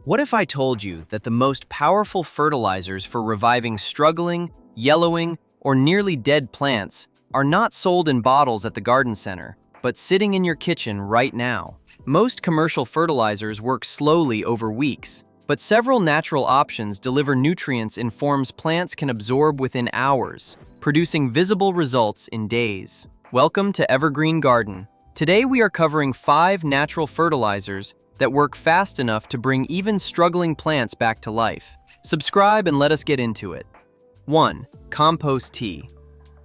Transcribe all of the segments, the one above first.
What if I told you that the most powerful fertilizers for reviving struggling, yellowing, or nearly dead plants are not sold in bottles at the garden center, but sitting in your kitchen right now? Most commercial fertilizers work slowly over weeks, but several natural options deliver nutrients in forms plants can absorb within hours, producing visible results in days. Welcome to Evergreen Garden. Today we are covering 5 natural fertilizers that work fast enough to bring even struggling plants back to life. Subscribe and let us get into it. 1. Compost tea.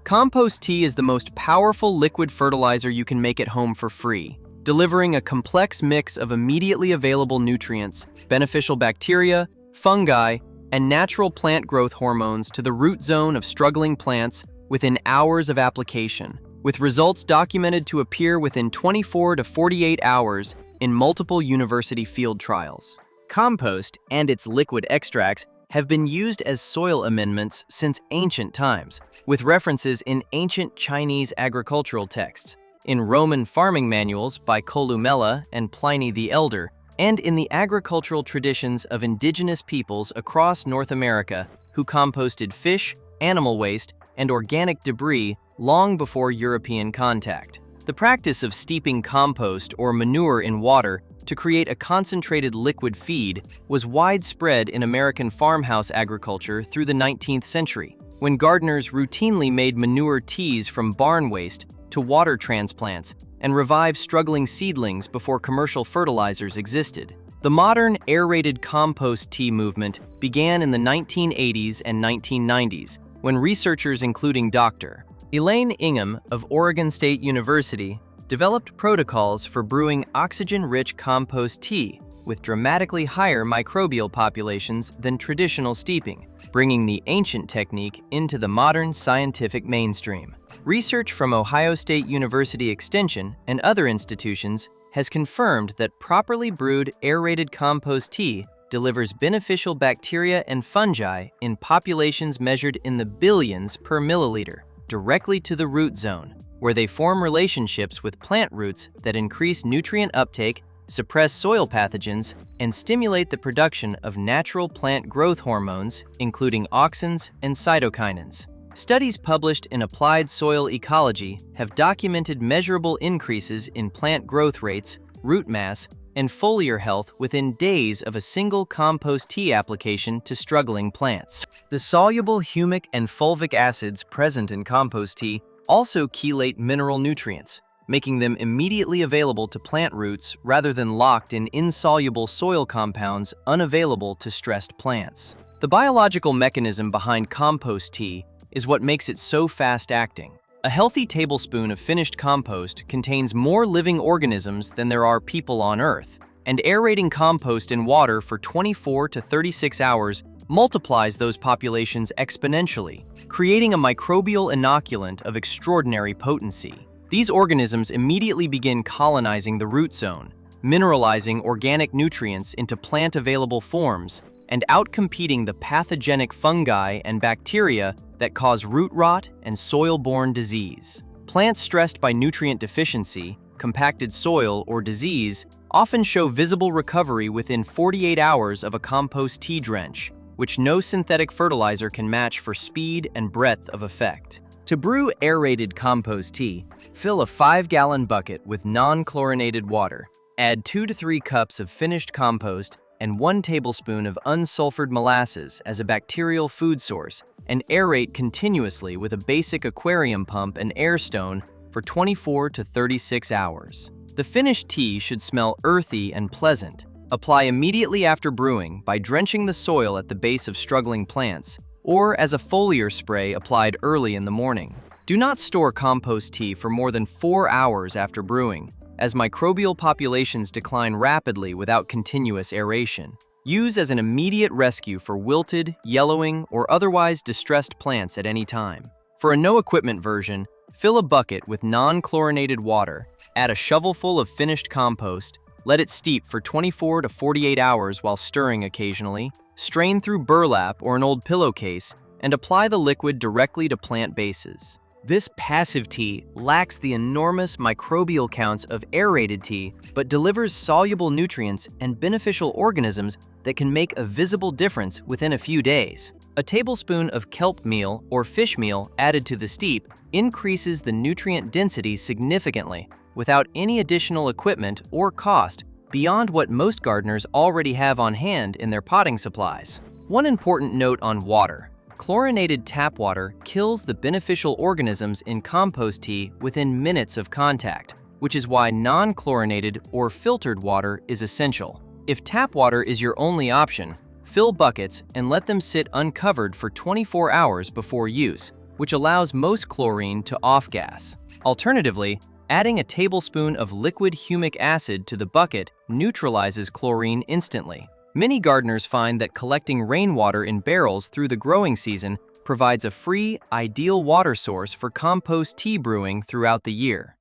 Compost tea is the most powerful liquid fertilizer you can make at home for free, delivering a complex mix of immediately available nutrients, beneficial bacteria, fungi, and natural plant growth hormones to the root zone of struggling plants within hours of application, with results documented to appear within 24 to 48 hours in multiple university field trials. Compost and its liquid extracts have been used as soil amendments since ancient times, with references in ancient Chinese agricultural texts, in Roman farming manuals by Columella and Pliny the Elder, and in the agricultural traditions of indigenous peoples across North America who composted fish, animal waste, and organic debris long before European contact. The practice of steeping compost or manure in water to create a concentrated liquid feed was widespread in American farmhouse agriculture through the 19th century, when gardeners routinely made manure teas from barn waste to water transplants and revived struggling seedlings before commercial fertilizers existed. The modern aerated compost tea movement began in the 1980s and 1990s, when researchers including Dr. Elaine Ingham of Oregon State University developed protocols for brewing oxygen-rich compost tea with dramatically higher microbial populations than traditional steeping, bringing the ancient technique into the modern scientific mainstream. Research from Ohio State University Extension and other institutions has confirmed that properly brewed aerated compost tea delivers beneficial bacteria and fungi in populations measured in the billions per milliliter, directly to the root zone, where they form relationships with plant roots that increase nutrient uptake, suppress soil pathogens, and stimulate the production of natural plant growth hormones, including auxins and cytokinins. Studies published in Applied Soil Ecology have documented measurable increases in plant growth rates, root mass, and foliar health within days of a single compost tea application to struggling plants. The soluble humic and fulvic acids present in compost tea also chelate mineral nutrients, making them immediately available to plant roots rather than locked in insoluble soil compounds unavailable to stressed plants. The biological mechanism behind compost tea is what makes it so fast-acting. A healthy tablespoon of finished compost contains more living organisms than there are people on Earth, and aerating compost in water for 24 to 36 hours multiplies those populations exponentially, creating a microbial inoculant of extraordinary potency. These organisms immediately begin colonizing the root zone, mineralizing organic nutrients into plant-available forms, and outcompeting the pathogenic fungi and bacteria that cause root rot and soil-borne disease. Plants stressed by nutrient deficiency, compacted soil, or disease often show visible recovery within 48 hours of a compost tea drench, which no synthetic fertilizer can match for speed and breadth of effect. To brew aerated compost tea, fill a 5-gallon bucket with non-chlorinated water, add 2 to 3 cups of finished compost and 1 tablespoon of unsulfured molasses as a bacterial food source, and aerate continuously with a basic aquarium pump and air stone for 24 to 36 hours. The finished tea should smell earthy and pleasant. Apply immediately after brewing by drenching the soil at the base of struggling plants, or as a foliar spray applied early in the morning. Do not store compost tea for more than 4 hours after brewing, as microbial populations decline rapidly without continuous aeration. Use as an immediate rescue for wilted, yellowing, or otherwise distressed plants at any time. For a no-equipment version, fill a bucket with non-chlorinated water, add a shovelful of finished compost, let it steep for 24 to 48 hours while stirring occasionally, strain through burlap or an old pillowcase, and apply the liquid directly to plant bases. This passive tea lacks the enormous microbial counts of aerated tea, but delivers soluble nutrients and beneficial organisms that can make a visible difference within a few days. A tablespoon of kelp meal or fish meal added to the steep increases the nutrient density significantly without any additional equipment or cost beyond what most gardeners already have on hand in their potting supplies. One important note on water. Chlorinated tap water kills the beneficial organisms in compost tea within minutes of contact, which is why non-chlorinated or filtered water is essential. If tap water is your only option, fill buckets and let them sit uncovered for 24 hours before use, which allows most chlorine to off-gas. Alternatively, adding a tablespoon of liquid humic acid to the bucket neutralizes chlorine instantly. Many gardeners find that collecting rainwater in barrels through the growing season provides a free, ideal water source for compost tea brewing throughout the year.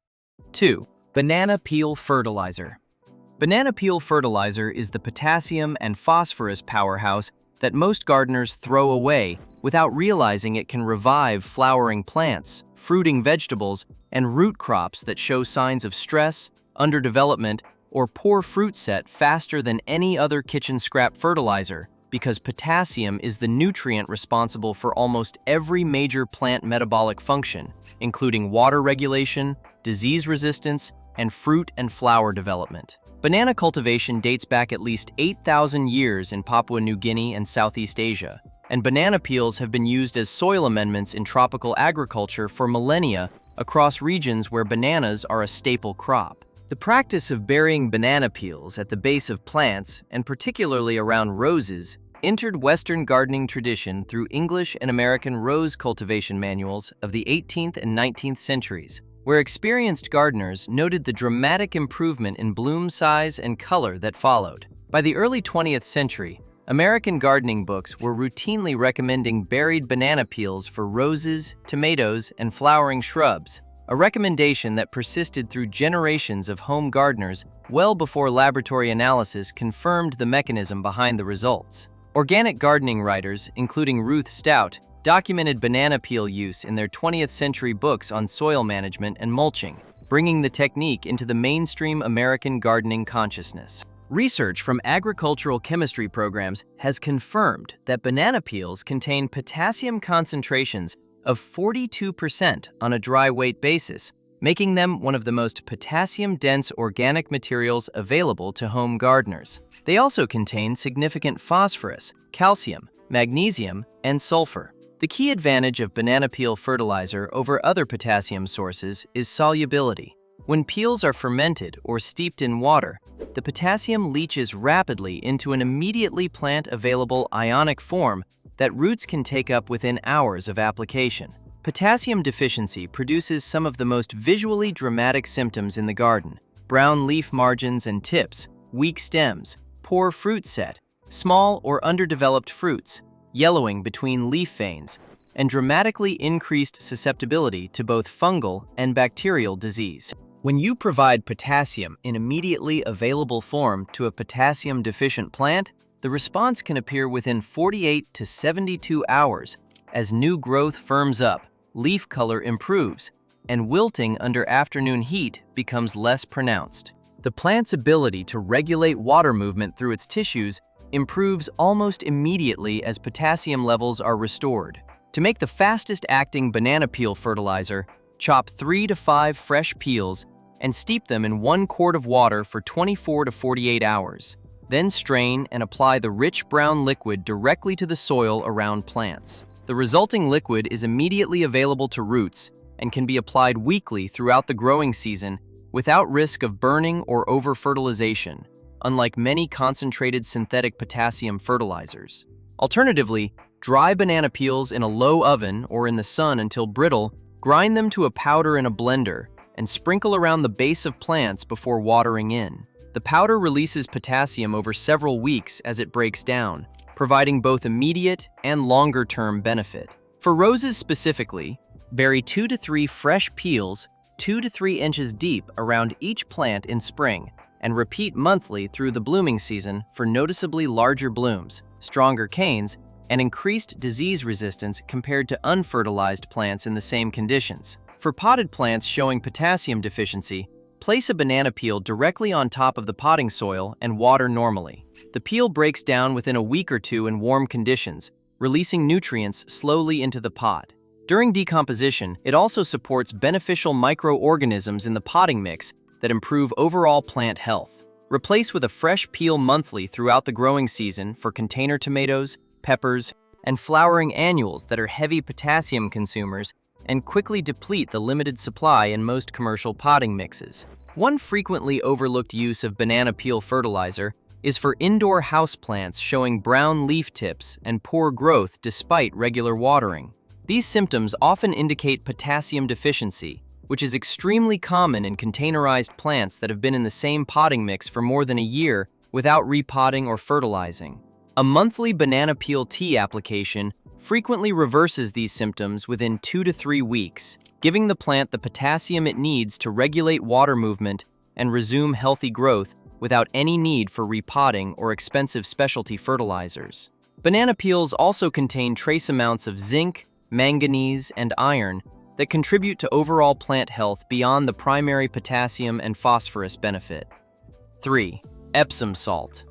2. Banana peel fertilizer. Banana peel fertilizer is the potassium and phosphorus powerhouse that most gardeners throw away without realizing it can revive flowering plants, fruiting vegetables, and root crops that show signs of stress, underdevelopment, or poor fruit set faster than any other kitchen scrap fertilizer, because potassium is the nutrient responsible for almost every major plant metabolic function, including water regulation, disease resistance, and fruit and flower development. Banana cultivation dates back at least 8,000 years in Papua New Guinea and Southeast Asia, and banana peels have been used as soil amendments in tropical agriculture for millennia across regions where bananas are a staple crop. The practice of burying banana peels at the base of plants, and particularly around roses, entered Western gardening tradition through English and American rose cultivation manuals of the 18th and 19th centuries, where experienced gardeners noted the dramatic improvement in bloom size and color that followed. By the early 20th century, American gardening books were routinely recommending buried banana peels for roses, tomatoes, and flowering shrubs, a recommendation that persisted through generations of home gardeners well before laboratory analysis confirmed the mechanism behind the results. Organic gardening writers, including Ruth Stout, documented banana peel use in their 20th century books on soil management and mulching, bringing the technique into the mainstream American gardening consciousness. Research from agricultural chemistry programs has confirmed that banana peels contain potassium concentrations of 42% on a dry weight basis, making them one of the most potassium-dense organic materials available to home gardeners. They also contain significant phosphorus, calcium, magnesium, and sulfur. The key advantage of banana peel fertilizer over other potassium sources is solubility. When peels are fermented or steeped in water, the potassium leaches rapidly into an immediately plant-available ionic form that roots can take up within hours of application. Potassium deficiency produces some of the most visually dramatic symptoms in the garden: brown leaf margins and tips, weak stems, poor fruit set, small or underdeveloped fruits, yellowing between leaf veins, and dramatically increased susceptibility to both fungal and bacterial disease. When you provide potassium in immediately available form to a potassium-deficient plant, the response can appear within 48 to 72 hours as new growth firms up, leaf color improves, and wilting under afternoon heat becomes less pronounced. The plant's ability to regulate water movement through its tissues improves almost immediately as potassium levels are restored. To make the fastest-acting banana peel fertilizer, chop 3 to 5 fresh peels and steep them in 1 quart of water for 24 to 48 hours. Then strain and apply the rich brown liquid directly to the soil around plants. The resulting liquid is immediately available to roots and can be applied weekly throughout the growing season without risk of burning or over-fertilization, unlike many concentrated synthetic potassium fertilizers. Alternatively, dry banana peels in a low oven or in the sun until brittle, grind them to a powder in a blender, and sprinkle around the base of plants before watering in. The powder releases potassium over several weeks as it breaks down, providing both immediate and longer-term benefit. For roses specifically, bury 2 to 3 fresh peels 2 to 3 inches deep around each plant in spring, and repeat monthly through the blooming season for noticeably larger blooms, stronger canes, and increased disease resistance compared to unfertilized plants in the same conditions. For potted plants showing potassium deficiency, place a banana peel directly on top of the potting soil and water normally. The peel breaks down within a week or two in warm conditions, releasing nutrients slowly into the pot. During decomposition, it also supports beneficial microorganisms in the potting mix that improve overall plant health. Replace with a fresh peel monthly throughout the growing season for container tomatoes, peppers, and flowering annuals that are heavy potassium consumers and quickly deplete the limited supply in most commercial potting mixes. One frequently overlooked use of banana peel fertilizer is for indoor houseplants showing brown leaf tips and poor growth despite regular watering. These symptoms often indicate potassium deficiency, which is extremely common in containerized plants that have been in the same potting mix for more than a year without repotting or fertilizing. A monthly banana peel tea application frequently reverses these symptoms within 2 to 3 weeks, giving the plant the potassium it needs to regulate water movement and resume healthy growth without any need for repotting or expensive specialty fertilizers. Banana peels also contain trace amounts of zinc, manganese, and iron that contribute to overall plant health beyond the primary potassium and phosphorus benefit. 3. Epsom salt.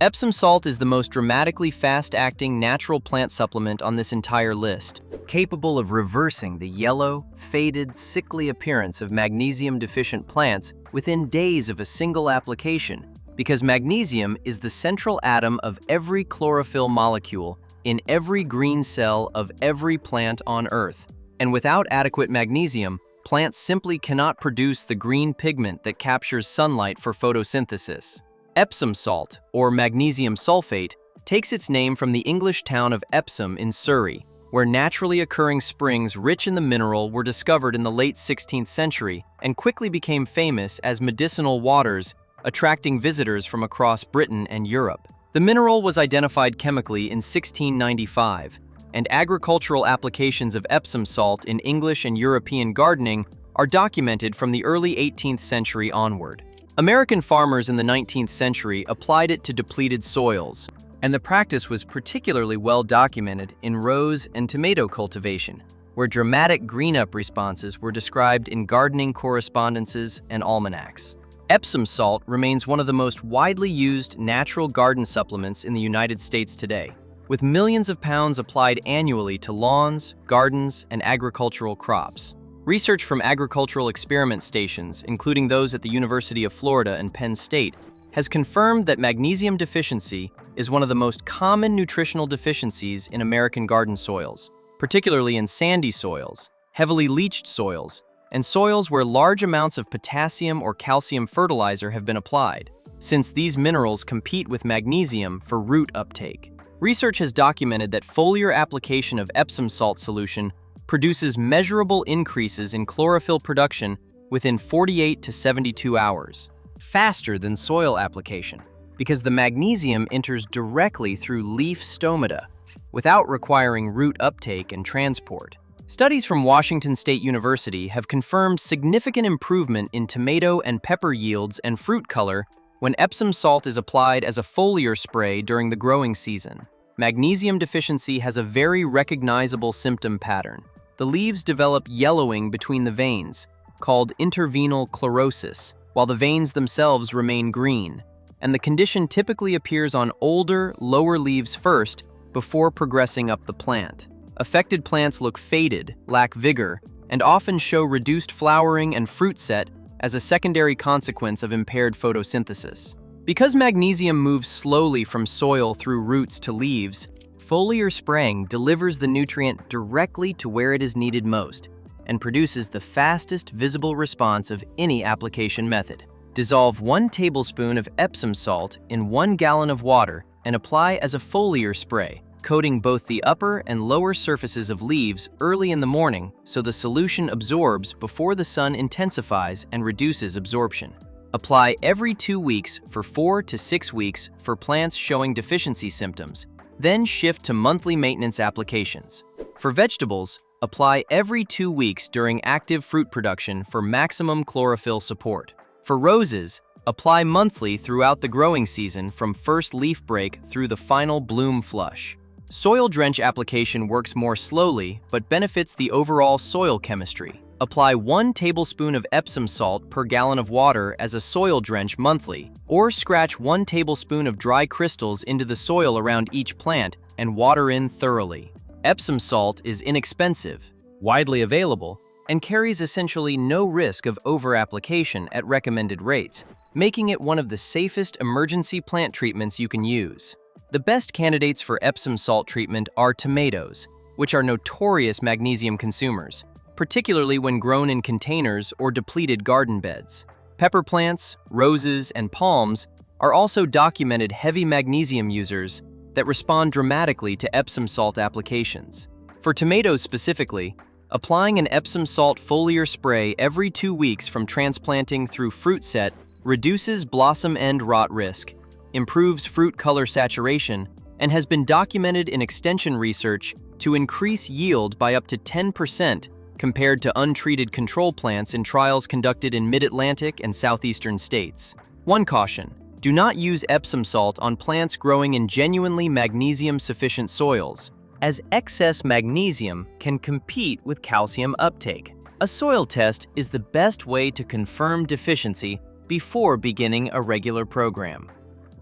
Epsom salt is the most dramatically fast-acting natural plant supplement on this entire list, capable of reversing the yellow, faded, sickly appearance of magnesium-deficient plants within days of a single application, because magnesium is the central atom of every chlorophyll molecule in every green cell of every plant on Earth. And without adequate magnesium, plants simply cannot produce the green pigment that captures sunlight for photosynthesis. Epsom salt, or magnesium sulfate, takes its name from the English town of Epsom in Surrey, where naturally occurring springs rich in the mineral were discovered in the late 16th century and quickly became famous as medicinal waters, attracting visitors from across Britain and Europe. The mineral was identified chemically in 1695, and agricultural applications of Epsom salt in English and European gardening are documented from the early 18th century onward. American farmers in the 19th century applied it to depleted soils, and the practice was particularly well documented in rose and tomato cultivation, where dramatic green-up responses were described in gardening correspondences and almanacs. Epsom salt remains one of the most widely used natural garden supplements in the United States today, with millions of pounds applied annually to lawns, gardens, and agricultural crops. Research from agricultural experiment stations, including those at the University of Florida and Penn State, has confirmed that magnesium deficiency is one of the most common nutritional deficiencies in American garden soils, particularly in sandy soils, heavily leached soils, and soils where large amounts of potassium or calcium fertilizer have been applied, since these minerals compete with magnesium for root uptake. Research has documented that foliar application of Epsom salt solution produces measurable increases in chlorophyll production within 48 to 72 hours, faster than soil application, because the magnesium enters directly through leaf stomata without requiring root uptake and transport. Studies from Washington State University have confirmed significant improvement in tomato and pepper yields and fruit color when Epsom salt is applied as a foliar spray during the growing season. Magnesium deficiency has a very recognizable symptom pattern. The leaves develop yellowing between the veins, called intervenal chlorosis, while the veins themselves remain green, and the condition typically appears on older, lower leaves first before progressing up the plant. Affected plants look faded, lack vigor, and often show reduced flowering and fruit set as a secondary consequence of impaired photosynthesis. Because magnesium moves slowly from soil through roots to leaves, foliar spraying delivers the nutrient directly to where it is needed most and produces the fastest visible response of any application method. Dissolve 1 tablespoon of Epsom salt in 1 gallon of water and apply as a foliar spray, coating both the upper and lower surfaces of leaves early in the morning so the solution absorbs before the sun intensifies and reduces absorption. Apply every 2 weeks for 4 to 6 weeks for plants showing deficiency symptoms, then shift to monthly maintenance applications. For vegetables, apply every 2 weeks during active fruit production for maximum chlorophyll support. For roses, apply monthly throughout the growing season from first leaf break through the final bloom flush. Soil drench application works more slowly but benefits the overall soil chemistry. apply 1 tablespoon of Epsom salt per gallon of water as a soil drench monthly, or scratch 1 tablespoon of dry crystals into the soil around each plant and water in thoroughly. Epsom salt is inexpensive, widely available, and carries essentially no risk of over-application at recommended rates, making it one of the safest emergency plant treatments you can use. The best candidates for Epsom salt treatment are tomatoes, which are notorious magnesium consumers, particularly when grown in containers or depleted garden beds. Pepper plants, roses, and palms are also documented heavy magnesium users that respond dramatically to Epsom salt applications. For tomatoes specifically, applying an Epsom salt foliar spray every 2 weeks from transplanting through fruit set reduces blossom end rot risk, improves fruit color saturation, and has been documented in extension research to increase yield by up to 10% compared to untreated control plants in trials conducted in mid-Atlantic and southeastern states. One caution: do not use Epsom salt on plants growing in genuinely magnesium-sufficient soils, as excess magnesium can compete with calcium uptake. A soil test is the best way to confirm deficiency before beginning a regular program.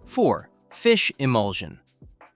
4. Fish emulsion.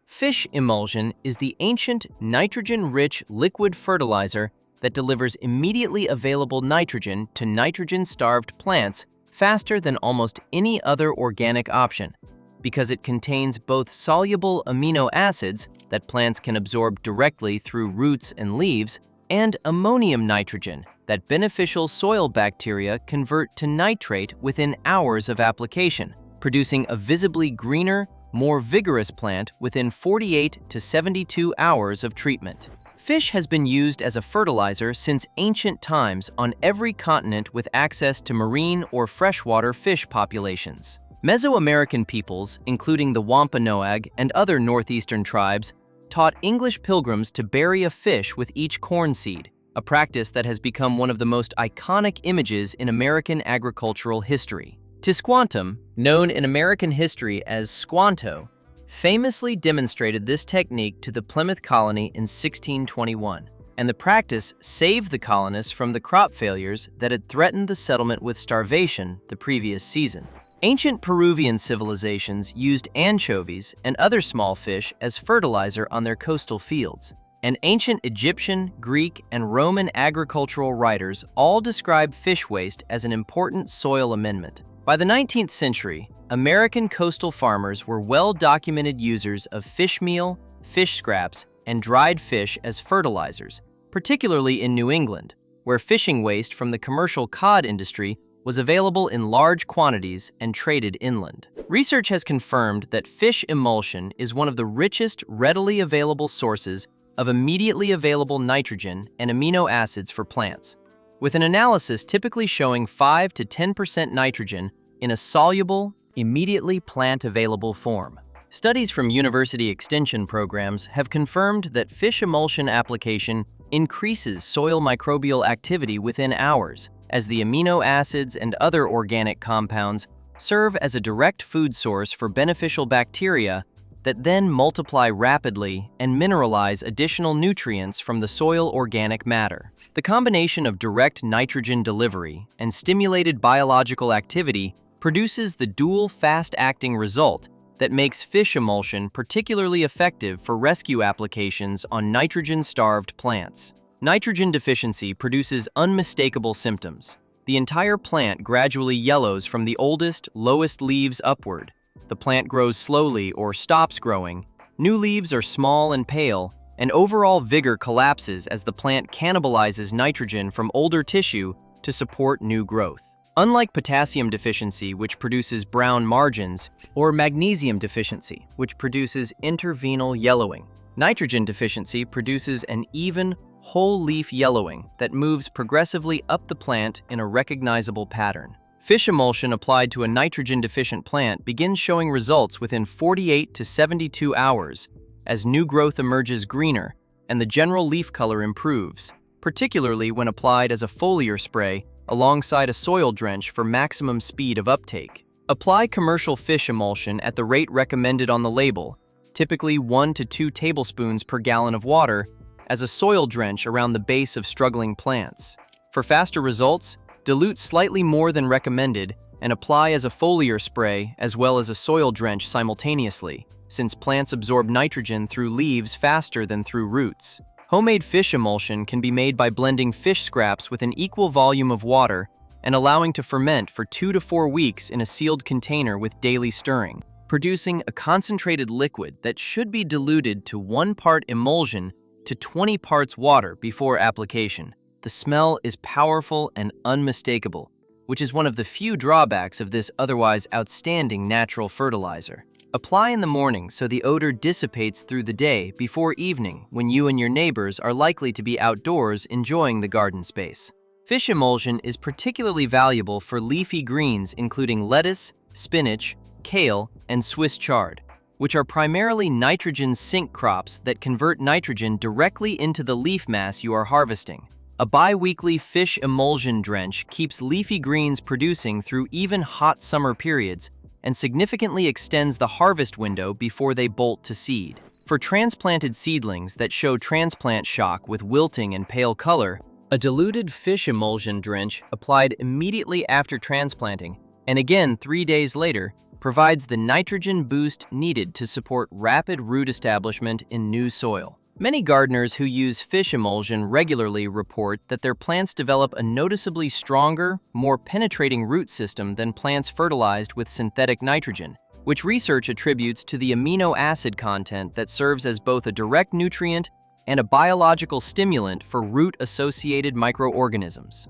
Fish emulsion is the ancient nitrogen-rich liquid fertilizer that delivers immediately available nitrogen to nitrogen-starved plants faster than almost any other organic option, because it contains both soluble amino acids that plants can absorb directly through roots and leaves, and ammonium nitrogen that beneficial soil bacteria convert to nitrate within hours of application, producing a visibly greener, more vigorous plant within 48 to 72 hours of treatment. Fish has been used as a fertilizer since ancient times on every continent with access to marine or freshwater fish populations. Mesoamerican peoples, including the Wampanoag and other northeastern tribes, taught English pilgrims to bury a fish with each corn seed, a practice that has become one of the most iconic images in American agricultural history. Tisquantum, known in American history as Squanto, famously demonstrated this technique to the Plymouth colony in 1621, and the practice saved the colonists from the crop failures that had threatened the settlement with starvation the previous season. Ancient Peruvian civilizations used anchovies and other small fish as fertilizer on their coastal fields, and ancient Egyptian, Greek, and Roman agricultural writers all describe fish waste as an important soil amendment. By the 19th century, American coastal farmers were well-documented users of fish meal, fish scraps, and dried fish as fertilizers, particularly in New England, where fishing waste from the commercial cod industry was available in large quantities and traded inland. Research has confirmed that fish emulsion is one of the richest readily available sources of immediately available nitrogen and amino acids for plants, with an analysis typically showing 5 to 10% nitrogen in a soluble, immediately plant-available form. Studies from university extension programs have confirmed that fish emulsion application increases soil microbial activity within hours, as the amino acids and other organic compounds serve as a direct food source for beneficial bacteria that then multiply rapidly and mineralize additional nutrients from the soil organic matter. The combination of direct nitrogen delivery and stimulated biological activity produces the dual fast-acting result that makes fish emulsion particularly effective for rescue applications on nitrogen-starved plants. Nitrogen deficiency produces unmistakable symptoms. The entire plant gradually yellows from the oldest, lowest leaves upward. The plant grows slowly or stops growing. New leaves are small and pale, and overall vigor collapses as the plant cannibalizes nitrogen from older tissue to support new growth. Unlike potassium deficiency, which produces brown margins, or magnesium deficiency, which produces intervenal yellowing, nitrogen deficiency produces an even, whole leaf yellowing that moves progressively up the plant in a recognizable pattern. Fish emulsion applied to a nitrogen-deficient plant begins showing results within 48 to 72 hours as new growth emerges greener and the general leaf color improves, particularly when applied as a foliar spray alongside a soil drench for maximum speed of uptake. Apply commercial fish emulsion at the rate recommended on the label, typically 1 to 2 tablespoons per gallon of water, as a soil drench around the base of struggling plants. For faster results, dilute slightly more than recommended and apply as a foliar spray as well as a soil drench simultaneously, since plants absorb nitrogen through leaves faster than through roots. Homemade fish emulsion can be made by blending fish scraps with an equal volume of water and allowing to ferment for 2 to 4 weeks in a sealed container with daily stirring, producing a concentrated liquid that should be diluted to 1 part emulsion to 20 parts water before application. The smell is powerful and unmistakable, which is one of the few drawbacks of this otherwise outstanding natural fertilizer. Apply in the morning so the odor dissipates through the day before evening when you and your neighbors are likely to be outdoors enjoying the garden space. Fish emulsion is particularly valuable for leafy greens including lettuce, spinach, kale, and Swiss chard, which are primarily nitrogen sink crops that convert nitrogen directly into the leaf mass you are harvesting. A bi-weekly fish emulsion drench keeps leafy greens producing through even hot summer periods and significantly extends the harvest window before they bolt to seed. For transplanted seedlings that show transplant shock with wilting and pale color, a diluted fish emulsion drench applied immediately after transplanting and again 3 days later provides the nitrogen boost needed to support rapid root establishment in new soil. Many gardeners who use fish emulsion regularly report that their plants develop a noticeably stronger, more penetrating root system than plants fertilized with synthetic nitrogen, which research attributes to the amino acid content that serves as both a direct nutrient and a biological stimulant for root-associated microorganisms.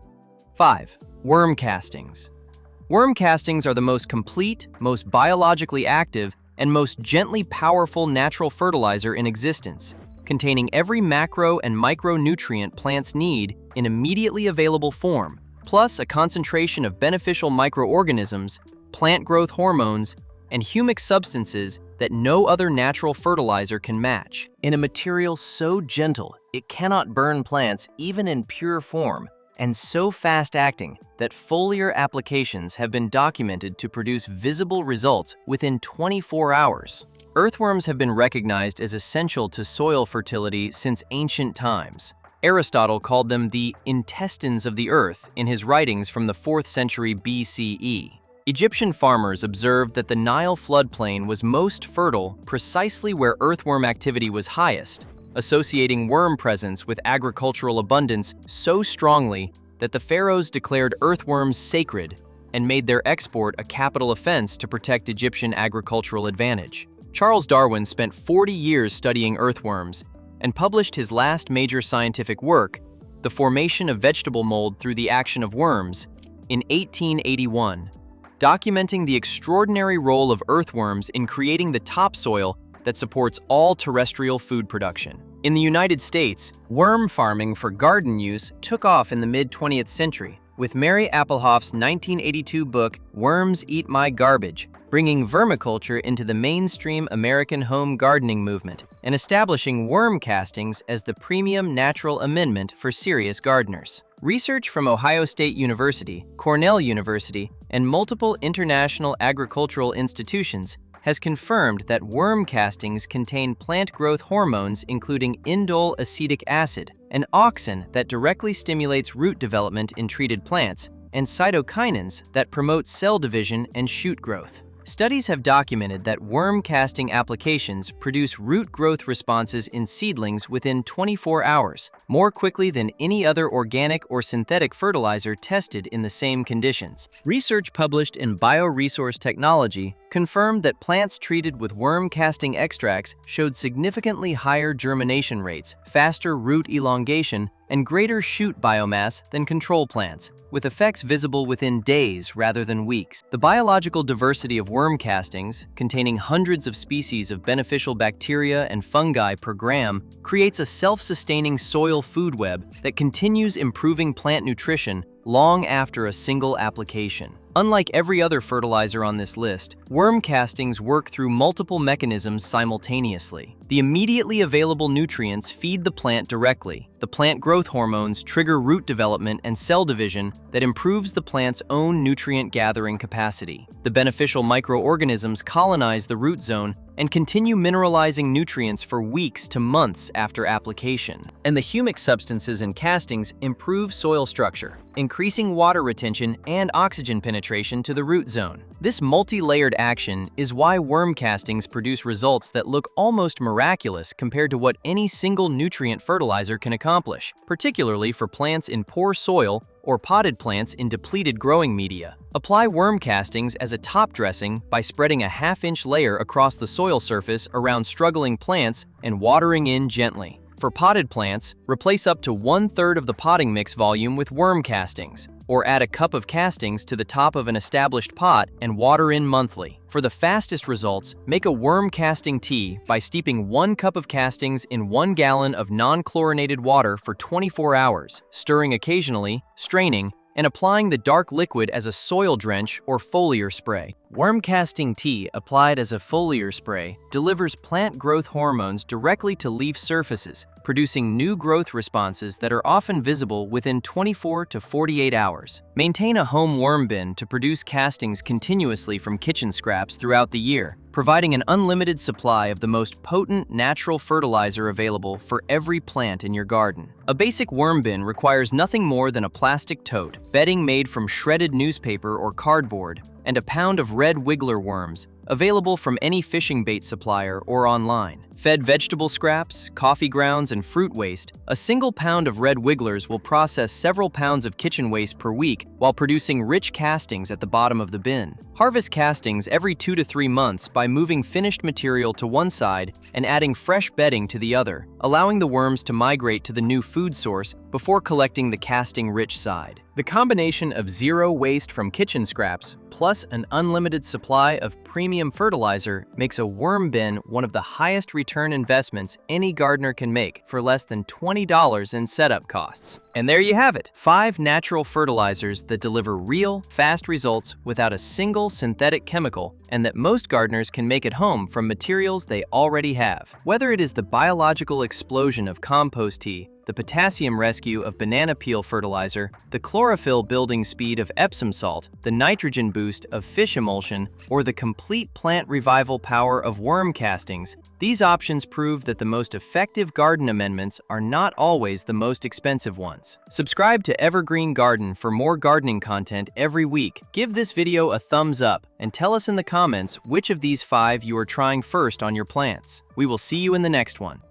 5. Worm castings. Worm castings are the most complete, most biologically active, and most gently powerful natural fertilizer in existence, containing every macro and micronutrient plants need in immediately available form, plus a concentration of beneficial microorganisms, plant growth hormones, and humic substances that no other natural fertilizer can match. In a material so gentle it cannot burn plants even in pure form, and so fast-acting that foliar applications have been documented to produce visible results within 24 hours. Earthworms have been recognized as essential to soil fertility since ancient times. Aristotle called them the intestines of the earth in his writings from the 4th century BCE. Egyptian farmers observed that the Nile floodplain was most fertile precisely where earthworm activity was highest, associating worm presence with agricultural abundance so strongly that the pharaohs declared earthworms sacred and made their export a capital offense to protect Egyptian agricultural advantage. Charles Darwin spent 40 years studying earthworms and published his last major scientific work, The Formation of Vegetable Mold Through the Action of Worms, in 1881, documenting the extraordinary role of earthworms in creating the topsoil that supports all terrestrial food production. In the United States, worm farming for garden use took off in the mid-20th century, with Mary Applehoff's 1982 book, Worms Eat My Garbage, bringing vermiculture into the mainstream American home gardening movement and establishing worm castings as the premium natural amendment for serious gardeners. Research from Ohio State University, Cornell University, and multiple international agricultural institutions has confirmed that worm castings contain plant growth hormones including indole acetic acid, an auxin that directly stimulates root development in treated plants, and cytokinins that promote cell division and shoot growth. Studies have documented that worm casting applications produce root growth responses in seedlings within 24 hours, more quickly than any other organic or synthetic fertilizer tested in the same conditions. Research published in Bioresource Technology confirmed that plants treated with worm casting extracts showed significantly higher germination rates, faster root elongation, and greater shoot biomass than control plants, with effects visible within days rather than weeks. The biological diversity of worm castings, containing hundreds of species of beneficial bacteria and fungi per gram, creates a self-sustaining soil food web that continues improving plant nutrition long after a single application. Unlike every other fertilizer on this list, worm castings work through multiple mechanisms simultaneously. The immediately available nutrients feed the plant directly. The plant growth hormones trigger root development and cell division that improves the plant's own nutrient gathering capacity. The beneficial microorganisms colonize the root zone and continue mineralizing nutrients for weeks to months after application. And the humic substances in castings improve soil structure, increasing water retention and oxygen penetration to the root zone. This multi-layered action is why worm castings produce results that look almost miraculous compared to what any single nutrient fertilizer can accomplish, particularly for plants in poor soil or potted plants in depleted growing media. Apply worm castings as a top dressing by spreading a half-inch layer across the soil surface around struggling plants and watering in gently. For potted plants, replace up to 1/3 of the potting mix volume with worm castings, or add a cup of castings to the top of an established pot and water in monthly. For the fastest results, make a worm casting tea by steeping 1 cup of castings in 1 gallon of non-chlorinated water for 24 hours, stirring occasionally, straining, and applying the dark liquid as a soil drench or foliar spray. Worm casting tea applied as a foliar spray delivers plant growth hormones directly to leaf surfaces, producing new growth responses that are often visible within 24 to 48 hours. Maintain a home worm bin to produce castings continuously from kitchen scraps throughout the year, providing an unlimited supply of the most potent natural fertilizer available for every plant in your garden. A basic worm bin requires nothing more than a plastic tote, bedding made from shredded newspaper or cardboard, and a pound of red wiggler worms, available from any fishing bait supplier or online. Fed vegetable scraps, coffee grounds, and fruit waste, a single pound of red wigglers will process several pounds of kitchen waste per week while producing rich castings at the bottom of the bin. Harvest castings every 2 to 3 months by moving finished material to one side and adding fresh bedding to the other, allowing the worms to migrate to the new food source before collecting the casting-rich side. The combination of zero waste from kitchen scraps plus an unlimited supply of premium fertilizer makes a worm bin one of the highest return investments any gardener can make for less than $20 in setup costs. And there you have it, 5 natural fertilizers that deliver real, fast results without a single synthetic chemical, and that most gardeners can make at home from materials they already have. Whether it is the biological explosion of compost tea, the potassium rescue of banana peel fertilizer, the chlorophyll building speed of Epsom salt, the nitrogen boost of fish emulsion, or the complete plant revival power of worm castings, these options prove that the most effective garden amendments are not always the most expensive ones. Subscribe to Evergreen Garden for more gardening content every week. Give this video a thumbs up and tell us in the comments which of these 5 you are trying first on your plants. We will see you in the next one.